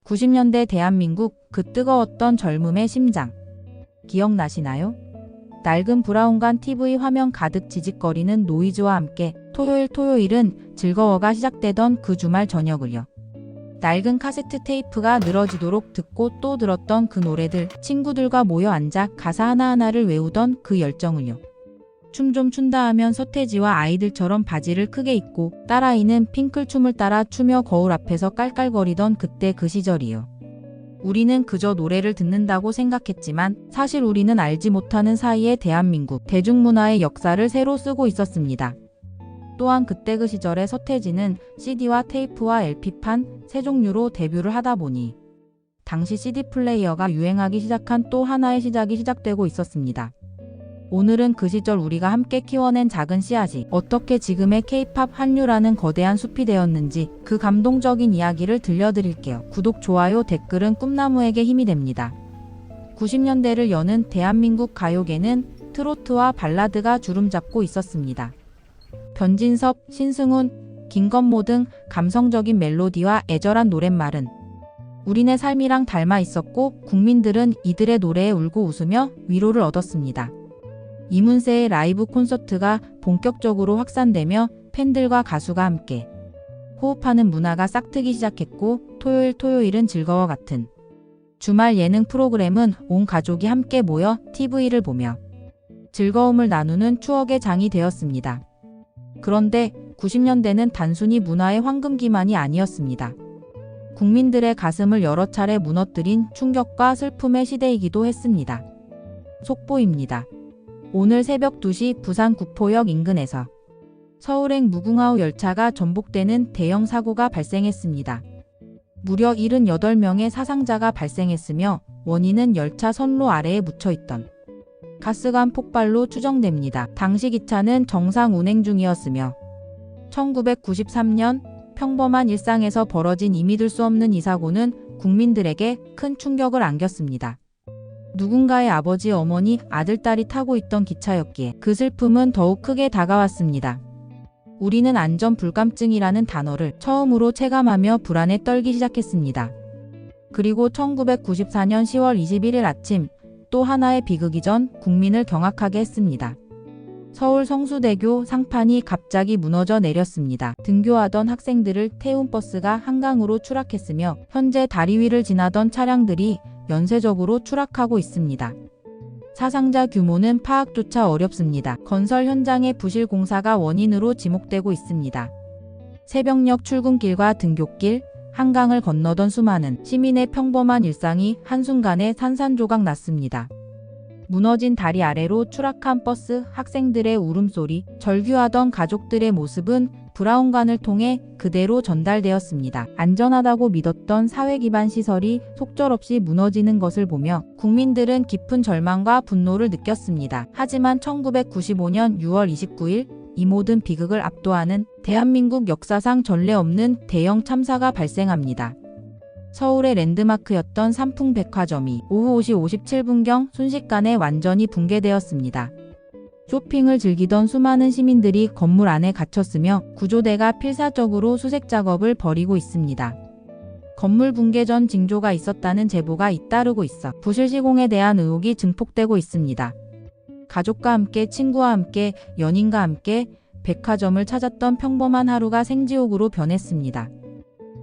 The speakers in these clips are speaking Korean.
90년대 대한민국 그 뜨거웠던 젊음의 심장. 기억나시나요? 낡은 브라운관 TV 화면 가득 지직거리는 노이즈와 함께 토요일은 즐거워가 시작되던 그 주말 저녁을요. 낡은 카세트 테이프가 늘어지도록 듣고 또 들었던 그 노래들, 친구들과 모여 앉아 가사 하나하나를 외우던 그 열정을요. 춤 좀 춘다 하면 서태지와 아이들처럼 바지를 크게 입고 딸아이는 핑클춤을 따라 추며 거울 앞에서 깔깔거리던 그때 그 시절이요. 우리는 그저 노래를 듣는다고 생각했지만 사실 우리는 알지 못하는 사이에 대한민국 대중문화의 역사를 새로 쓰고 있었습니다. 또한 그때 그 시절에 서태지는 CD와 테이프와 LP판 세 종류로 데뷔를 하다 보니 당시 CD 플레이어가 유행하기 시작한 또 하나의 시작이 시작되고 있었습니다. 오늘은 그 시절 우리가 함께 키워낸 작은 씨앗이 어떻게 지금의 K-팝 한류라는 거대한 숲이 되었는지 그 감동적인 이야기를 들려드릴게요. 구독, 좋아요, 댓글은 꿈나무에게 힘이 됩니다. 90년대를 여는 대한민국 가요계는 트로트와 발라드가 주름잡고 있었습니다. 변진섭, 신승훈, 김건모 등 감성적인 멜로디와 애절한 노랫말은 우리네 삶이랑 닮아 있었고 국민들은 이들의 노래에 울고 웃으며 위로를 얻었습니다. 이문세의 라이브 콘서트가 본격적으로 확산되며 팬들과 가수가 함께 호흡하는 문화가 싹트기 시작했고 토요일은 즐거워 같은 주말 예능 프로그램은 온 가족이 함께 모여 TV를 보며 즐거움을 나누는 추억의 장이 되었습니다. 그런데 90년대는 단순히 문화의 황금기만이 아니었습니다. 국민들의 가슴을 여러 차례 무너뜨린 충격과 슬픔의 시대이기도 했습니다. 속보입니다. 오늘 새벽 2시 부산 구포역 인근에서 서울행 무궁화호 열차가 전복되는 대형 사고가 발생했습니다. 무려 78명의 사상자가 발생했으며 원인은 열차 선로 아래에 묻혀있던 가스관 폭발로 추정됩니다. 당시 기차는 정상 운행 중이었으며 1993년 평범한 일상에서 벌어진 이 믿을 수 없는 이 사고는 국민들에게 큰 충격을 안겼습니다. 누군가의 아버지, 어머니, 아들, 딸이 타고 있던 기차였기에 그 슬픔은 더욱 크게 다가왔습니다. 우리는 안전불감증이라는 단어를 처음으로 체감하며 불안에 떨기 시작했습니다. 그리고 1994년 10월 21일 아침 또 하나의 비극이 전 국민을 경악하게 했습니다. 서울 성수대교 상판이 갑자기 무너져 내렸습니다. 등교하던 학생들을 태운 버스가 한강으로 추락했으며 현재 다리 위를 지나던 차량들이 연쇄적으로 추락하고 있습니다. 사상자 규모는 파악조차 어렵습니다. 건설 현장의 부실 공사가 원인으로 지목되고 있습니다. 새벽녘 출근길과 등굣길, 한강을 건너던 수많은 시민의 평범한 일상이 한순간에 산산조각 났습니다. 무너진 다리 아래로 추락한 버스, 학생들의 울음소리, 절규하던 가족들의 모습은 브라운관을 통해 그대로 전달되었습니다. 안전하다고 믿었던 사회 기반 시설이 속절없이 무너지는 것을 보며 국민들은 깊은 절망과 분노를 느꼈습니다. 하지만 1995년 6월 29일 이 모든 비극을 압도하는 대한민국 역사상 전례 없는 대형 참사가 발생합니다. 서울의 랜드마크였던 삼풍백화점이 오후 5시 57분경 순식간에 완전히 붕괴되었습니다. 쇼핑을 즐기던 수많은 시민들이 건물 안에 갇혔으며 구조대가 필사적으로 수색 작업을 벌이고 있습니다. 건물 붕괴 전 징조가 있었다는 제보가 잇따르고 있어 부실 시공에 대한 의혹이 증폭되고 있습니다. 가족과 함께, 친구와 함께, 연인과 함께 백화점을 찾았던 평범한 하루가 생지옥으로 변했습니다.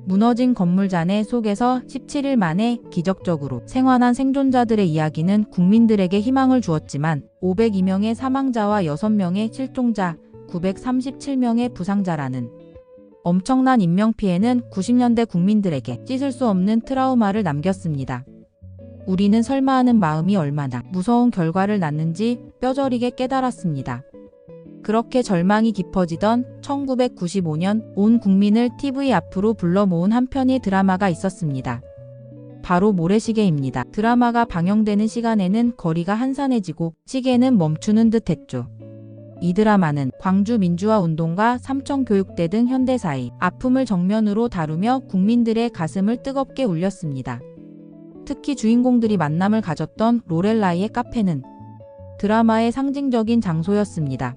무너진 건물 잔해 속에서 17일 만에 기적적으로 생還한 생존자들의 이야기는 국민들에게 희망을 주었지만 502명의 사망자와 6명의 실종자, 937명의 부상자라는 엄청난 인명피해는 90년대 국민들에게 씻을 수 없는 트라우마를 남겼습니다. 우리는 설마 하는 마음이 얼마나 무서운 결과를 낳는지 뼈저리게 깨달았습니다. 그렇게 절망이 깊어지던 1995년 온 국민을 TV 앞으로 불러 모은 한 편의 드라마가 있었습니다. 바로 모래시계입니다. 드라마가 방영되는 시간에는 거리가 한산해지고 시계는 멈추는 듯 했죠. 이 드라마는 광주 민주화운동과 삼청교육대 등 현대사의 아픔을 정면으로 다루며 국민들의 가슴을 뜨겁게 울렸습니다. 특히 주인공들이 만남을 가졌던 로렐라이의 카페는 드라마의 상징적인 장소였습니다.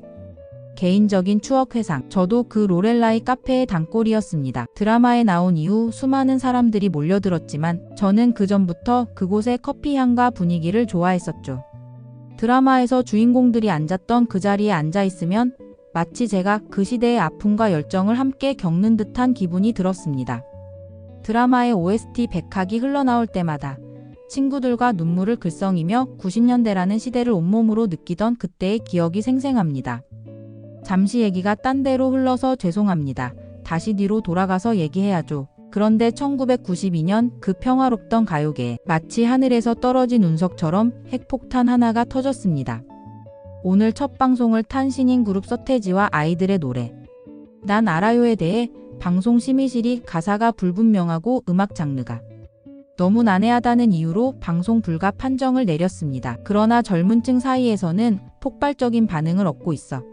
개인적인 추억 회상. 저도 그 로렐라이 카페의 단골이었습니다. 드라마에 나온 이후 수많은 사람들이 몰려들었지만 저는 그전부터 그곳의 커피 향과 분위기를 좋아했었죠. 드라마에서 주인공들이 앉았던 그 자리에 앉아 있으면 마치 제가 그 시대의 아픔과 열정을 함께 겪는 듯한 기분이 들었습니다. 드라마의 OST 백학이 흘러나올 때마다 친구들과 눈물을 글썽이며 90년대라는 시대를 온몸으로 느끼던 그때의 기억이 생생합니다. 잠시 얘기가 딴 데로 흘러서 죄송합니다. 다시 뒤로 돌아가서 얘기해야죠. 그런데 1992년 그 평화롭던 가요계에 마치 하늘에서 떨어진 운석처럼 핵폭탄 하나가 터졌습니다. 오늘 첫 방송을 탄 신인 그룹 서태지와 아이들의 노래 난 알아요에 대해 방송 심의실이 가사가 불분명하고 음악 장르가 너무 난해하다는 이유로 방송 불가 판정을 내렸습니다. 그러나 젊은 층 사이에서는 폭발적인 반응을 얻고 있어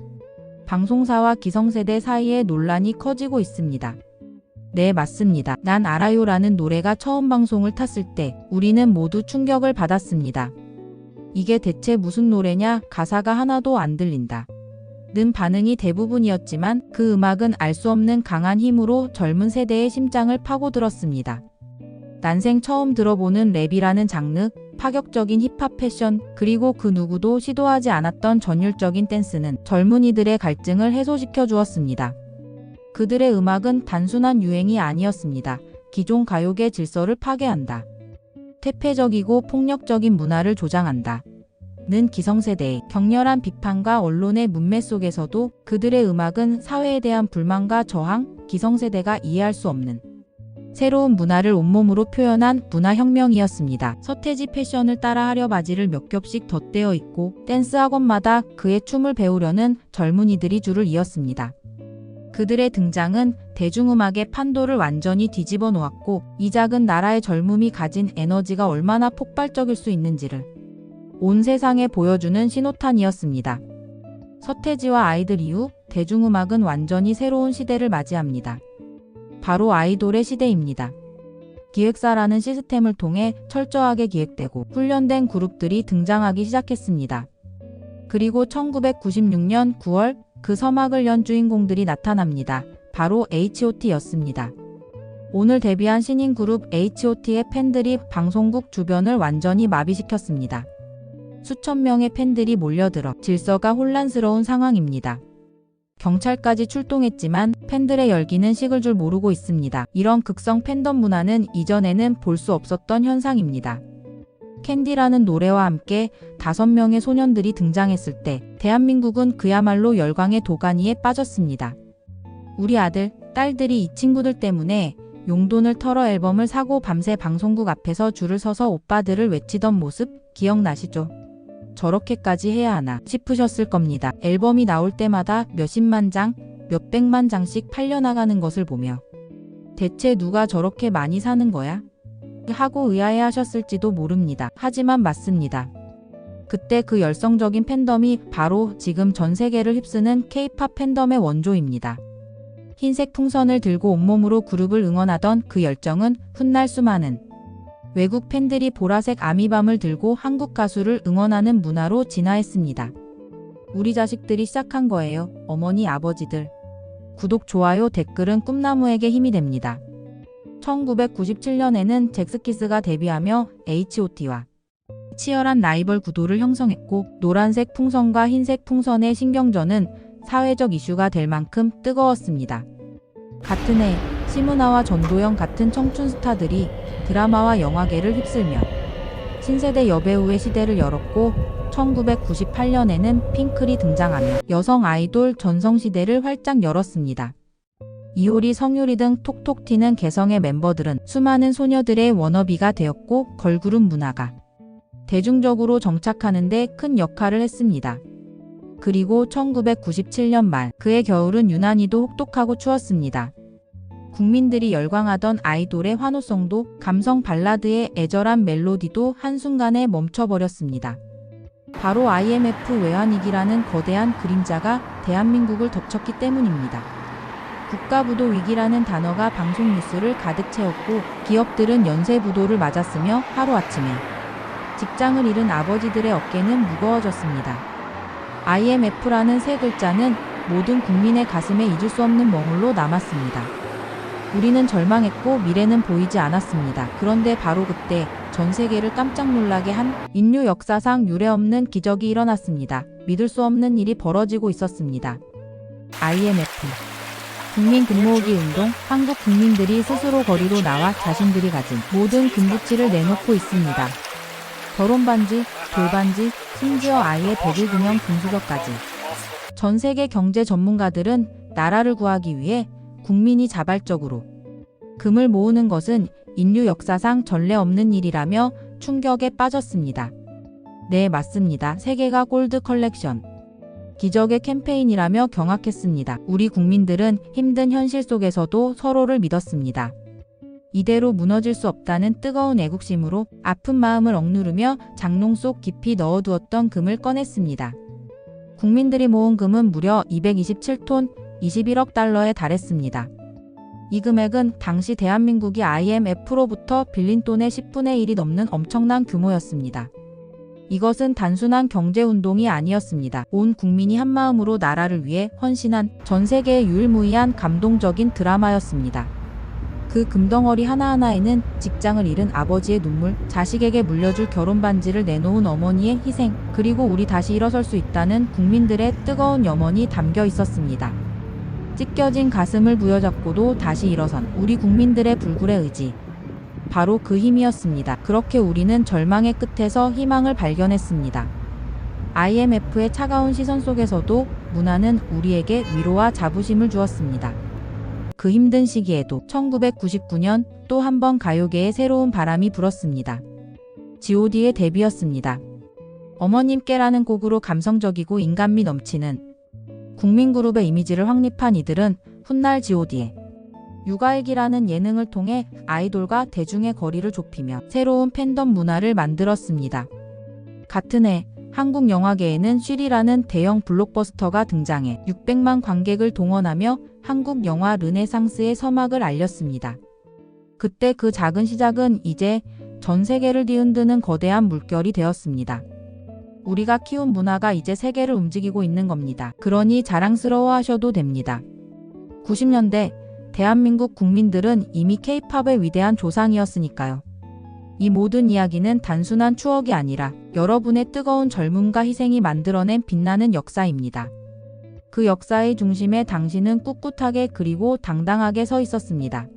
방송사와 기성세대 사이에 논란이 커지고 있습니다. 네, 맞습니다. 난 알아요라는 노래가 처음 방송을 탔을 때 우리는 모두 충격을 받았습니다. 이게 대체 무슨 노래냐? 가사가 하나도 안 들린다. 는 반응이 대부분이었지만 그 음악은 알 수 없는 강한 힘으로 젊은 세대의 심장을 파고들었습니다. 난생 처음 들어보는 랩이라는 장르, 파격적인 힙합 패션, 그리고 그 누구도 시도하지 않았던 전율적인 댄스는 젊은이들의 갈증을 해소시켜 주었습니다. 그들의 음악은 단순한 유행이 아니었습니다. 기존 가요계 질서를 파괴한다. 퇴폐적이고 폭력적인 문화를 조장한다. 는 기성세대의 격렬한 비판과 언론의 문매 속에서도 그들의 음악은 사회에 대한 불만과 저항, 기성세대가 이해할 수 없는 새로운 문화를 온몸으로 표현한 문화혁명이었습니다. 서태지 패션을 따라하려 바지를 몇 겹씩 덧대어 입고 댄스 학원마다 그의 춤을 배우려는 젊은이들이 줄을 이었습니다. 그들의 등장은 대중음악의 판도를 완전히 뒤집어 놓았고 이 작은 나라의 젊음이 가진 에너지가 얼마나 폭발적일 수 있는지를 온 세상에 보여주는 신호탄이었습니다. 서태지와 아이들 이후 대중음악은 완전히 새로운 시대를 맞이합니다. 바로 아이돌의 시대입니다. 기획사라는 시스템을 통해 철저하게 기획되고 훈련된 그룹들이 등장하기 시작했습니다. 그리고 1996년 9월 그 서막을 연 주인공들이 나타납니다. 바로 H.O.T였습니다. 오늘 데뷔한 신인 그룹 H.O.T의 팬들이 방송국 주변을 완전히 마비시켰습니다. 수천 명의 팬들이 몰려들어 질서가 혼란스러운 상황입니다. 경찰까지 출동했지만 팬들의 열기는 식을 줄 모르고 있습니다. 이런 극성 팬덤 문화는 이전에는 볼 수 없었던 현상입니다. 캔디라는 노래와 함께 5명의 소년들이 등장했을 때 대한민국은 그야말로 열광의 도가니에 빠졌습니다. 우리 아들, 딸들이 이 친구들 때문에 용돈을 털어 앨범을 사고 밤새 방송국 앞에서 줄을 서서 오빠들을 외치던 모습 기억나시죠? 저렇게까지 해야 하나 싶으셨을 겁니다. 앨범이 나올 때마다 몇십만 장, 몇백만 장씩 팔려나가는 것을 보며 대체 누가 저렇게 많이 사는 거야? 하고 의아해하셨을지도 모릅니다. 하지만 맞습니다. 그때 그 열성적인 팬덤이 바로 지금 전 세계를 휩쓰는 K-팝 팬덤의 원조입니다. 흰색 풍선을 들고 온몸으로 그룹을 응원하던 그 열정은 훗날 수많은 외국 팬들이 보라색 아미밤을 들고 한국 가수를 응원하는 문화로 진화했습니다. 우리 자식들이 시작한 거예요. 어머니, 아버지들. 구독, 좋아요, 댓글은 꿈나무에게 힘이 됩니다. 1997년에는 잭스키스가 데뷔하며 H.O.T와 치열한 라이벌 구도를 형성했고 노란색 풍선과 흰색 풍선의 신경전은 사회적 이슈가 될 만큼 뜨거웠습니다. 같은 해 심은하와 전도연 같은 청춘 스타들이 드라마와 영화계를 휩쓸며 신세대 여배우의 시대를 열었고 1998년에는 핑클이 등장하며 여성 아이돌 전성시대를 활짝 열었습니다. 이효리, 성유리 등 톡톡 튀는 개성의 멤버들은 수많은 소녀들의 워너비가 되었고 걸그룹 문화가 대중적으로 정착하는 데 큰 역할을 했습니다. 그리고 1997년 말 그의 겨울은 유난히도 혹독하고 추웠습니다. 국민들이 열광하던 아이돌의 환호성도 감성 발라드의 애절한 멜로디도 한순간에 멈춰버렸습니다. 바로 IMF 외환위기라는 거대한 그림자가 대한민국을 덮쳤기 때문입니다. 국가부도 위기라는 단어가 방송 뉴스를 가득 채웠고 기업들은 연쇄부도를 맞았으며 하루아침에 직장을 잃은 아버지들의 어깨는 무거워졌습니다. IMF라는 세 글자는 모든 국민의 가슴에 잊을 수 없는 멍울로 남았습니다. 우리는 절망했고 미래는 보이지 않았습니다. 그런데 바로 그때 전 세계를 깜짝 놀라게 한 인류 역사상 유례없는 기적이 일어났습니다. 믿을 수 없는 일이 벌어지고 있었습니다. IMF 국민 금모으기 운동, 한국 국민들이 스스로 거리로 나와 자신들이 가진 모든 금부치를 내놓고 있습니다. 결혼 반지, 돌반지, 심지어 아이의 101금형 금수저까지. 전 세계 경제 전문가들은 나라를 구하기 위해 국민이 자발적으로 금을 모으는 것은 인류 역사상 전례 없는 일이라며 충격에 빠졌습니다. 네, 맞습니다. 세계가 골드 컬렉션. 기적의 캠페인이라며 경악했습니다. 우리 국민들은 힘든 현실 속에서도 서로를 믿었습니다. 이대로 무너질 수 없다는 뜨거운 애국심으로 아픈 마음을 억누르며 장롱 속 깊이 넣어두었던 금을 꺼냈습니다. 국민들이 모은 금은 무려 227톤, 21억 달러에 달했습니다. 이 금액은 당시 대한민국이 IMF로부터 빌린 돈의 10분의 1이 넘는 엄청난 규모였습니다. 이것은 단순한 경제운동이 아니었습니다. 온 국민이 한마음으로 나라를 위해 헌신한 전 세계의 유일무이한 감동적인 드라마였습니다. 그 금덩어리 하나하나에는 직장을 잃은 아버지의 눈물, 자식에게 물려줄 결혼 반지를 내놓은 어머니의 희생, 그리고 우리 다시 일어설 수 있다는 국민들의 뜨거운 염원이 담겨 있었습니다. 찢겨진 가슴을 부여잡고도 다시 일어선 우리 국민들의 불굴의 의지. 바로 그 힘이었습니다. 그렇게 우리는 절망의 끝에서 희망을 발견했습니다. IMF의 차가운 시선 속에서도 문화는 우리에게 위로와 자부심을 주었습니다. 그 힘든 시기에도 1999년 또 한 번 가요계에 새로운 바람이 불었습니다. G.O.D의 데뷔였습니다. 어머님께라는 곡으로 감성적이고 인간미 넘치는 국민그룹의 이미지를 확립한 이들은 훗날 G.O.D의 육아일기라는 예능을 통해 아이돌과 대중의 거리를 좁히며 새로운 팬덤 문화를 만들었습니다. 같은 해 한국 영화계에는 쉬리라는 대형 블록버스터가 등장해 600만 관객을 동원하며 한국 영화 르네상스의 서막을 알렸습니다. 그때 그 작은 시작은 이제 전 세계를 뒤흔드는 거대한 물결이 되었습니다. 우리가 키운 문화가 이제 세계를 움직이고 있는 겁니다. 그러니 자랑스러워하셔도 됩니다. 90년대 대한민국 국민들은 이미 K-팝의 위대한 조상이었으니까요. 이 모든 이야기는 단순한 추억이 아니라 여러분의 뜨거운 젊음과 희생이 만들어낸 빛나는 역사입니다. 그 역사의 중심에 당신은 꿋꿋하게 그리고 당당하게 서 있었습니다.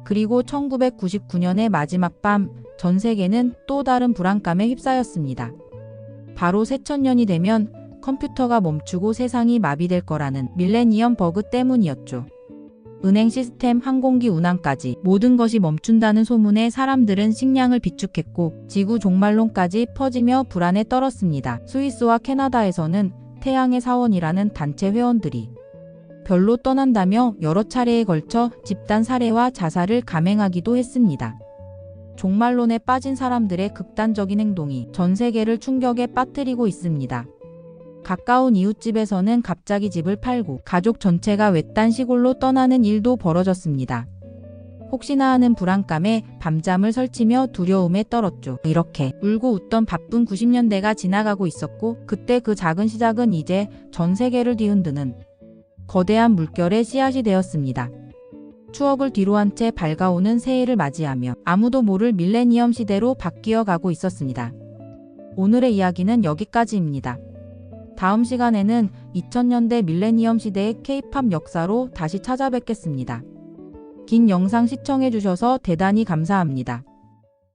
그리고 1999년의 마지막 밤, 전 세계는 또 다른 불안감에 휩싸였습니다. 바로 새천년이 되면 컴퓨터가 멈추고 세상이 마비될 거라는 밀레니엄 버그 때문이었죠. 은행 시스템, 항공기 운항까지 모든 것이 멈춘다는 소문에 사람들은 식량을 비축했고 지구 종말론까지 퍼지며 불안에 떨었습니다. 스위스와 캐나다에서는 태양의 사원이라는 단체 회원들이 별로 떠난다며 여러 차례에 걸쳐 집단 살해와 자살을 감행하기도 했습니다. 종말론에 빠진 사람들의 극단적인 행동이 전 세계를 충격에 빠뜨리고 있습니다. 가까운 이웃집에서는 갑자기 집을 팔고 가족 전체가 외딴 시골로 떠나는 일도 벌어졌습니다. 혹시나 하는 불안감에 밤잠을 설치며 두려움에 떨었죠. 이렇게 울고 웃던 바쁜 90년대가 지나가고 있었고 그때 그 작은 시작은 이제 전 세계를 뒤흔드는 거대한 물결의 씨앗이 되었습니다. 추억을 뒤로한 채 밝아오는 새해를 맞이하며 아무도 모를 밀레니엄 시대로 바뀌어 가고 있었습니다. 오늘의 이야기는 여기까지입니다. 다음 시간에는 2000년대 밀레니엄 시대의 K-팝 역사로 다시 찾아뵙겠습니다. 긴 영상 시청해주셔서 대단히 감사합니다.